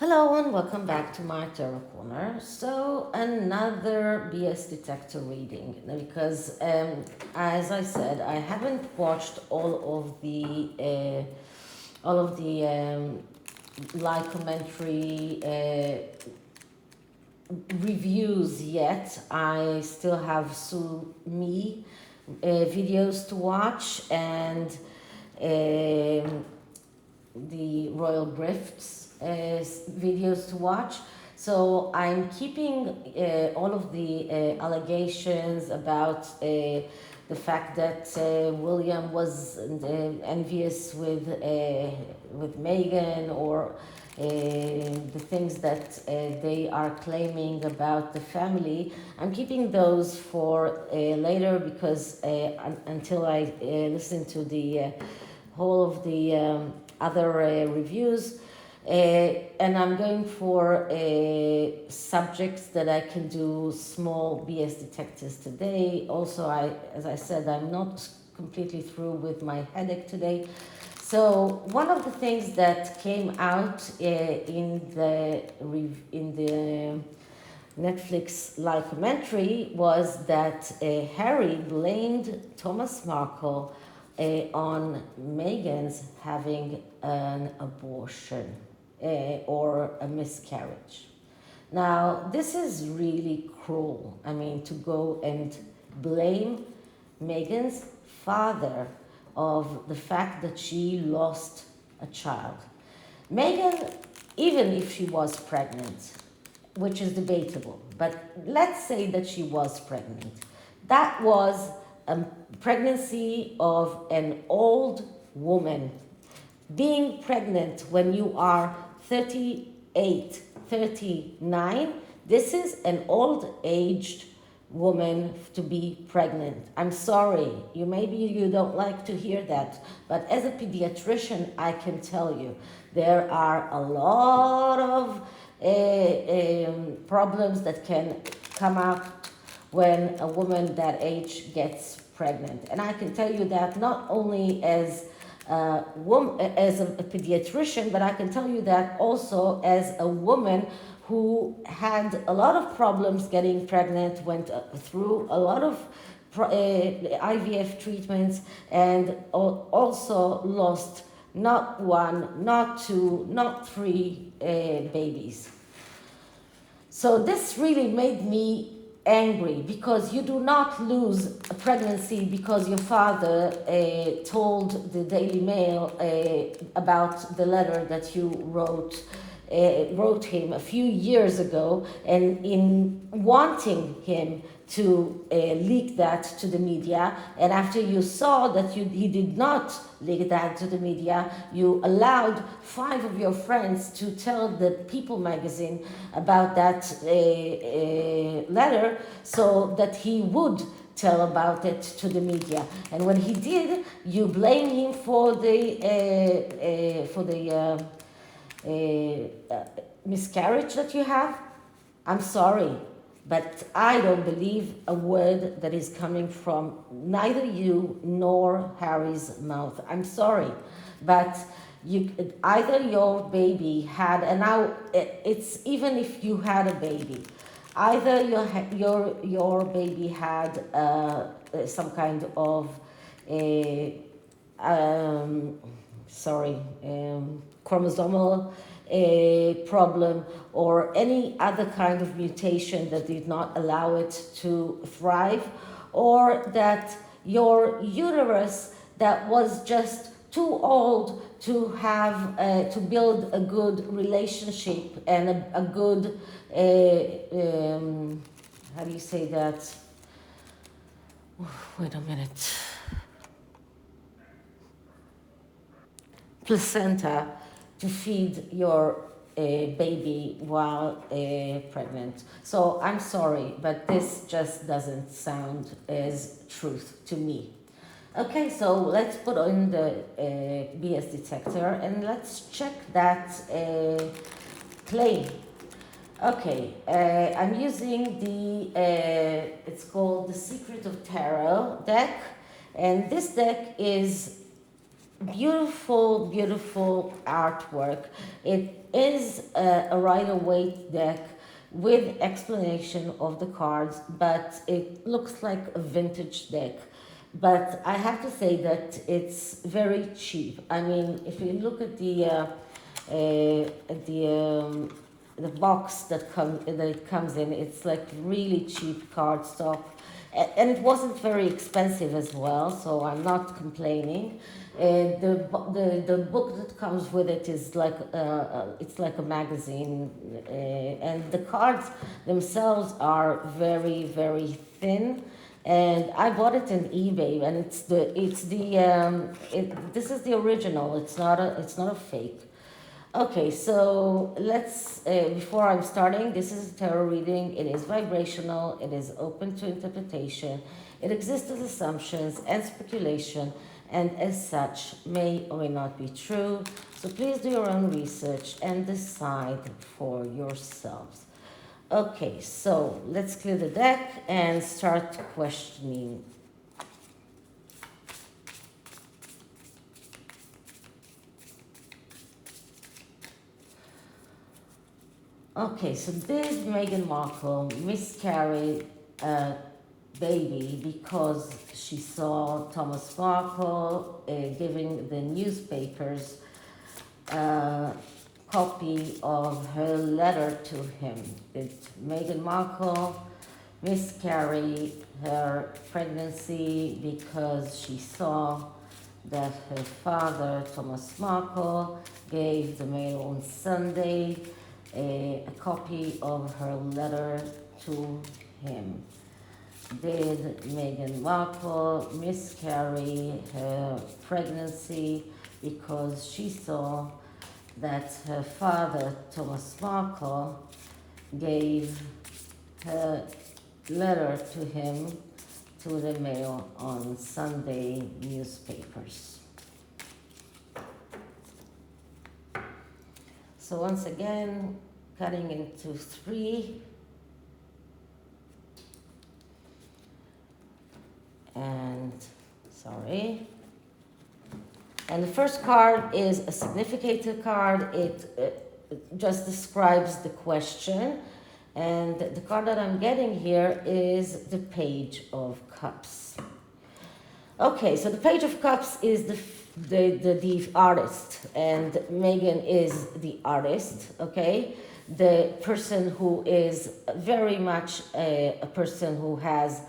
Hello and welcome back to my Tarot Corner. So another BS detector reading because, as I said, I haven't watched all of the live commentary reviews yet. I still have Me videos to watch and the Royal Grifts videos to watch. So I'm keeping all of the allegations about the fact that William was envious with Meghan, or the things that they are claiming about the family. I'm keeping those for later because until I listen to the whole of the other reviews. And I'm going for subjects that I can do small BS detectors today. Also, as I said, I'm not completely through with my headache today. So one of the things that came out in the Netflix live commentary was that Harry blamed Thomas Markle on Meghan's having an abortion or a miscarriage. Now, this is really cruel. I mean, to go and blame Meghan's father of the fact that she lost a child. Meghan, even if she was pregnant, which is debatable, but let's say that she was pregnant, that was a pregnancy of an old woman. Being pregnant when you are 38, 39, this is an old-aged woman to be pregnant. I'm sorry, maybe you don't like to hear that, but as a pediatrician, I can tell you there are a lot of problems that can come up when a woman that age gets pregnant. And I can tell you that not only as a pediatrician, but I can tell you that also as a woman who had a lot of problems getting pregnant, went through a lot of IVF treatments, and also lost not one, not two, not three babies. So this really made me angry, because you do not lose a pregnancy because your father told the Daily Mail about the letter that you wrote him a few years ago, and in wanting him to leak that to the media, and after you saw that he did not leak that to the media, you allowed 5 of your friends to tell the People magazine about that letter so that he would tell about it to the media. And when he did, you blame him for the miscarriage that you have. I'm sorry, but I don't believe a word that is coming from neither you nor Harry's mouth. I'm sorry, but either your baby had, and now it's even if you had a baby, either your baby had some kind of chromosomal problem, or any other kind of mutation that did not allow it to thrive, or that your uterus that was just too old to have to build a good relationship and a good how do you say that? Wait a minute. Placenta to feed your baby while pregnant. So I'm sorry, but this just doesn't sound as truth to me. Okay, so let's put on the BS detector and let's check that claim. Okay, I'm using it's called the Secret of Tarot deck, and this deck is beautiful, beautiful artwork. It is a Rider-Waite deck with explanation of the cards, but it looks like a vintage deck. But I have to say that it's very cheap. I mean, if you look at the box that it comes in, it's like really cheap cardstock, and it wasn't very expensive as well. So I'm not complaining. The book that comes with it is like it's like a magazine, and the cards themselves are very, very thin. And I bought it on eBay, and this is the original. It's not a fake. Okay, so let's before I'm starting, this is a tarot reading. It is vibrational. It is open to interpretation. It exists as assumptions and speculation, and as such may or may not be true. So please do your own research and decide for yourselves. Okay, so let's clear the deck and start questioning. Okay, so did Meghan Markle miscarry a baby because she saw Thomas Markle giving the newspapers a copy of her letter to him? Did Meghan Markle miscarry her pregnancy because she saw that her father, Thomas Markle, gave the Mail on Sunday a copy of her letter to him? Did Meghan Markle miscarry her pregnancy because she saw that her father, Thomas Markle, gave her letter to him to the Mail on Sunday newspapers? So once again, cutting into 3. And, sorry. And the first card is a significator card. It just describes the question. And the card that I'm getting here is the Page of Cups. Okay, so the Page of Cups is the artist, and Meghan is the artist, okay? The person who is very much a person who has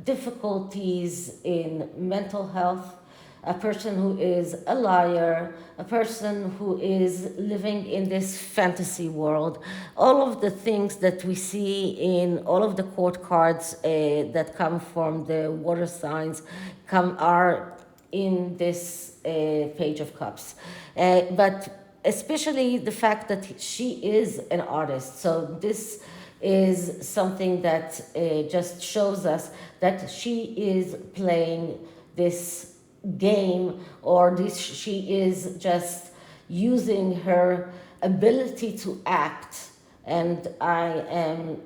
difficulties in mental health, a person who is a liar, a person who is living in this fantasy world. All of the things that we see in all of the court cards that come from the water signs are in this Page of Cups. But especially the fact that she is an artist. So this is something that just shows us that she is playing this game, or she is just using her ability to act. And I am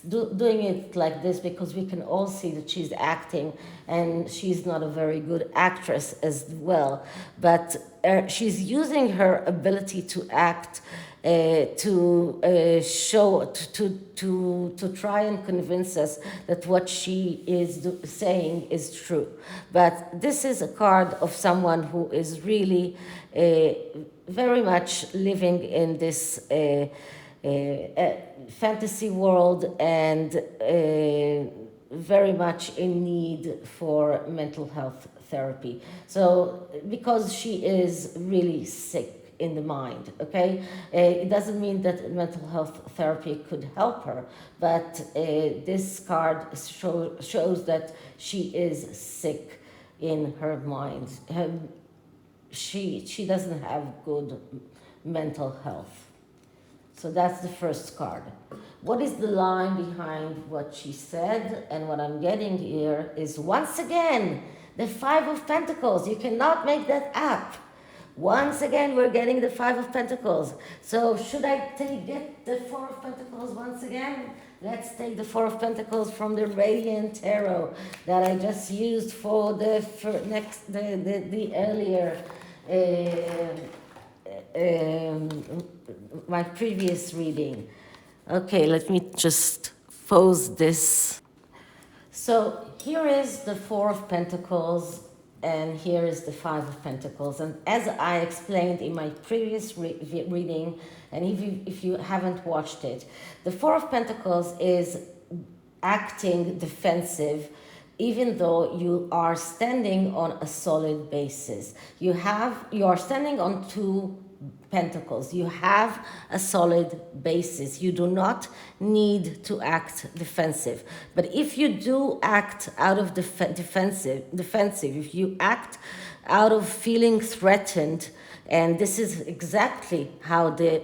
doing it like this because we can all see that she's acting, and she's not a very good actress as well, but she's using her ability to act to try and convince us that what she is saying is true. But this is a card of someone who is really very much living in this fantasy world, and very much in need for mental health therapy. So because she is really sick in the mind, okay? It doesn't mean that mental health therapy could help her, but this card shows that she is sick in her mind. She doesn't have good mental health. So that's the first card. What is the line behind what she said? And what I'm getting here is, once again, the Five of Pentacles. You cannot make that up. Once again, we're getting the Five of Pentacles. So should I get the Four of Pentacles once again? Let's take the Four of Pentacles from the Radiant Tarot that I just used for the earlier my previous reading. Okay, let me just pause this. So here is the Four of Pentacles, and here is the Five of Pentacles. And as I explained in my previous reading, and if you haven't watched it, the Four of Pentacles is acting defensive, even though you are standing on a solid basis. You are standing on two pentacles. You have a solid basis. You do not need to act defensive. But if you do act out of defensive, if you act out of feeling threatened, and this is exactly how the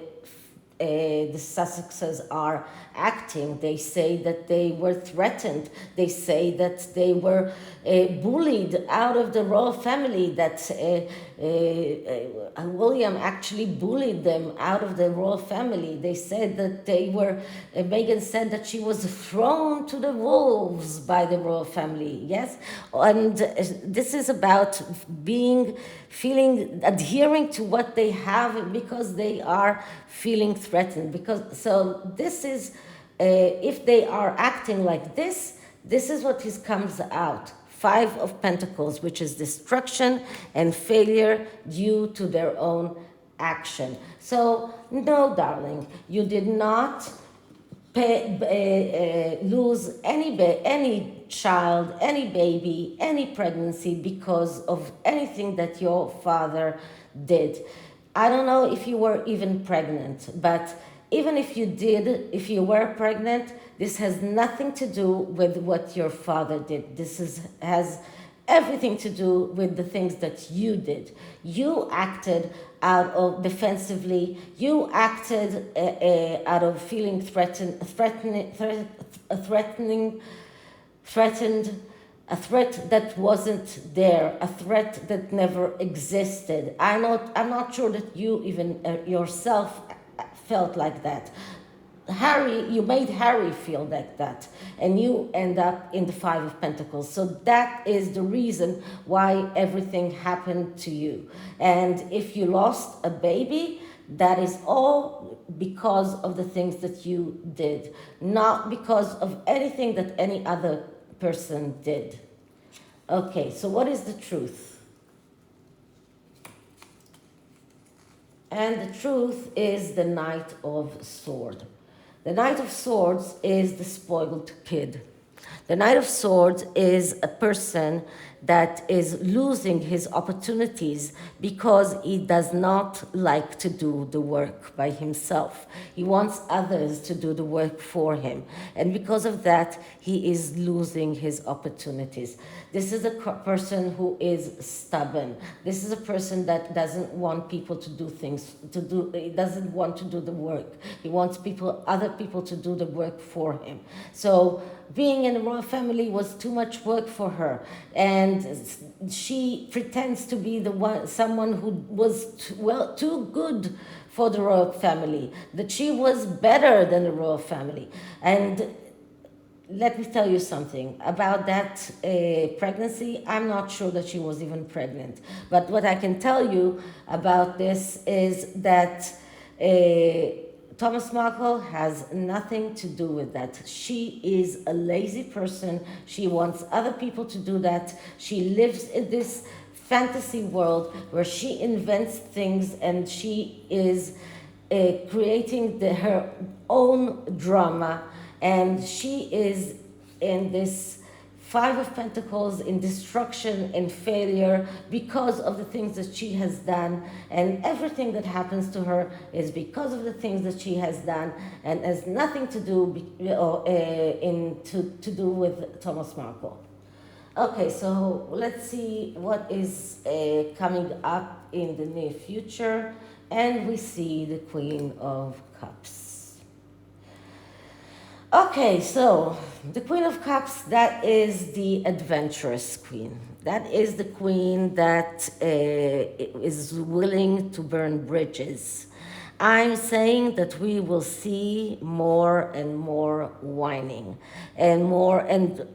Sussexes are acting. They say that they were threatened. They say that they were bullied out of the royal family, that William actually bullied them out of the royal family. They said that they were, Meghan said that she was thrown to the wolves by the royal family, yes? And this is about adhering to what they have because they are feeling threatened. So this is, if they are acting like this is what comes out. Five of Pentacles, which is destruction and failure due to their own action. So, no, darling, you did not lose any child, any baby, any pregnancy because of anything that your father did. I don't know if you were even pregnant, but even if you were pregnant, this has nothing to do with what your father did. This has everything to do with the things that you did. You acted out of defensively. You acted out of feeling threatened, a threat that wasn't there, a threat that never existed. I'm not sure that you even yourself felt like that. You made Harry feel like that, and you end up in the Five of Pentacles. So that is the reason why everything happened to you. And if you lost a baby, that is all because of the things that you did, not because of anything that any other person did. Okay, so what is the truth? And the truth is the Knight of Swords. The Knight of Swords is the spoiled kid. The Knight of Swords is a person that is losing his opportunities because he does not like to do the work by himself. He wants others to do the work for him. And because of that, he is losing his opportunities. This is a person who is stubborn. This is a person that doesn't want people to do things, he doesn't want to do the work. He wants other people to do the work for him. So being in the royal family was too much work for her, and she pretends to be someone who was too good for the royal family, that she was better than the royal family. And let me tell you something about that pregnancy. I'm not sure that she was even pregnant, but what I can tell you about this is that Thomas Markle has nothing to do with that. She is a lazy person. She wants other people to do that. She lives in this fantasy world where she invents things, and she is creating her own drama, and she is in this Five of Pentacles, in destruction and failure because of the things that she has done, and everything that happens to her is because of the things that she has done, and has nothing to do to do with Thomas Markle. Okay, so let's see what is coming up in the near future, and we see the Queen of Cups. Okay, so the Queen of Cups, that is the adventurous queen. That is the queen that is willing to burn bridges. I'm saying that we will see more and more whining and more, and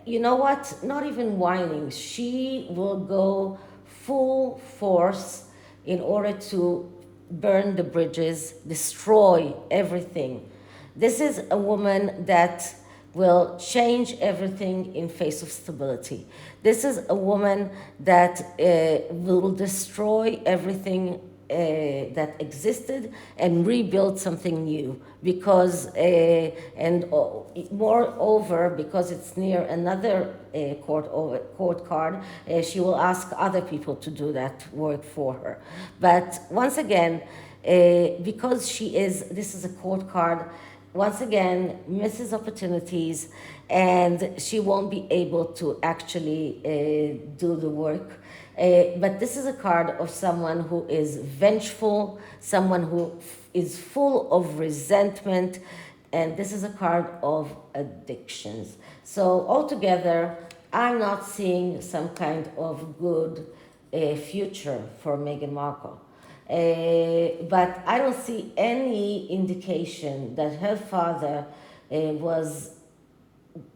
you know what? Not even whining. She will go full force in order to burn the bridges, destroy everything. This is a woman that will change everything in face of stability. This is a woman that will destroy everything that existed and rebuild something new, because and moreover, because it's near another court card, she will ask other people to do that work for her. But once again, because this is a court card, once again, misses opportunities, and she won't be able to actually do the work. But this is a card of someone who is vengeful, someone who is full of resentment, and this is a card of addictions. So altogether, I'm not seeing some kind of good future for Meghan Markle. But I don't see any indication that her father was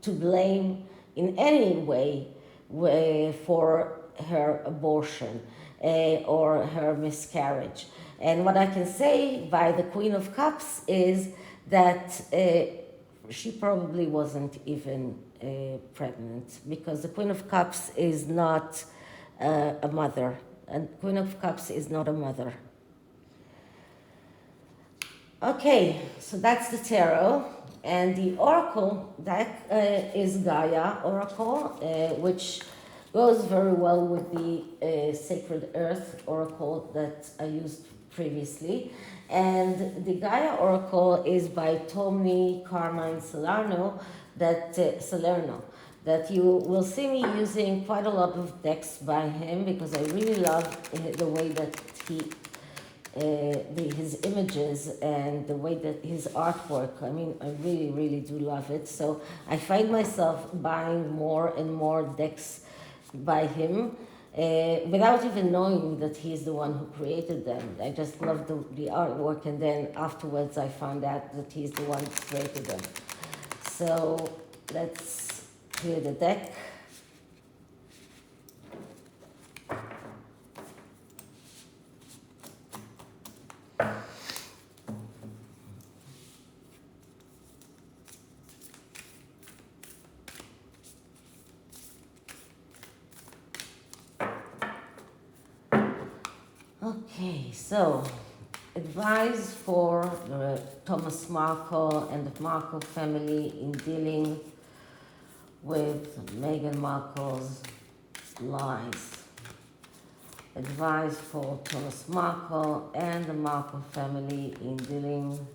to blame in any way for her abortion or her miscarriage. And what I can say by the Queen of Cups is that she probably wasn't even pregnant, because the Queen of Cups is not a mother. And Queen of Cups is not a mother. Okay, so that's the tarot. And the oracle deck is GAIA oracle, which goes very well with the Sacred Earth oracle that I used previously. And the GAIA oracle is by Tommy Carmine Salerno, that you will see me using quite a lot of decks by him, because I really love the way that his images and the way that his artwork, I mean, I really, really do love it. So I find myself buying more and more decks by him without even knowing that he's the one who created them. I just love the artwork, and then afterwards I found out that he's the one who created them. So let's clear the deck. Okay, so advice for Thomas Markle and the Markle family in dealing with Meghan Markle's lies. Advice for Thomas Markle and the Markle family in dealing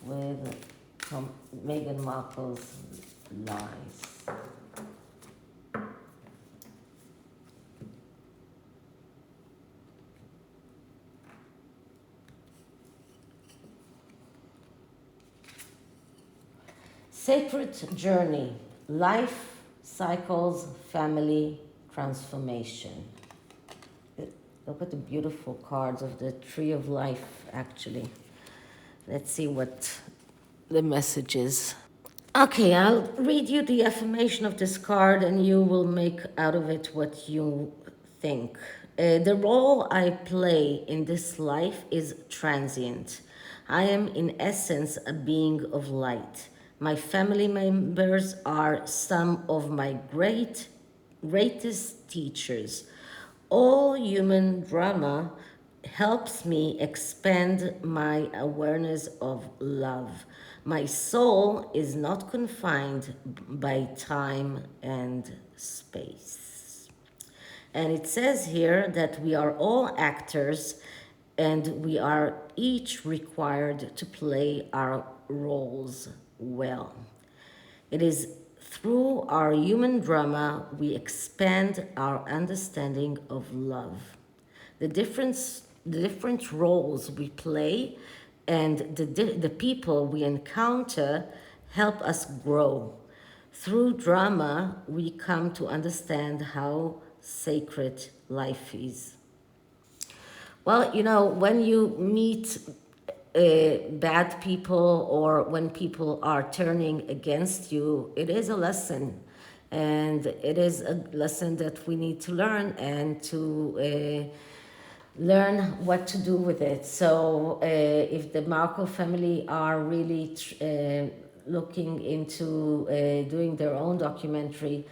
with Meghan Markle's lies. Sacred journey, life cycles, family transformation. Look at the beautiful cards of the Tree of Life, actually. Let's see what the message is. Okay, I'll read you the affirmation of this card, and you will make out of it what you think. The role I play in this life is transient. I am, in essence, a being of light. My family members are some of my greatest teachers. All human drama helps me expand my awareness of love. My soul is not confined by time and space. And it says here that we are all actors, and we are each required to play our roles well. It is through our human drama we expand our understanding of love. The different roles we play and the people we encounter help us grow. Through drama, we come to understand how sacred life is. Well, you know, when you meet bad people, or when people are turning against you, it is a lesson. And it is a lesson that we need to learn and to learn what to do with it. So if the Markle family are really looking into doing their own documentary,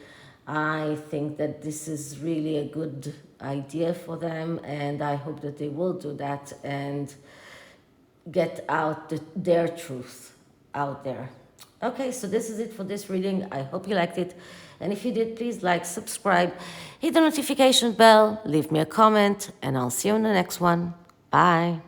I think that this is really a good idea for them, and I hope that they will do that and get out their truth out there. Okay, so this is it for this reading. I hope you liked it. And if you did, please like, subscribe, hit the notification bell, leave me a comment, and I'll see you in the next one. Bye.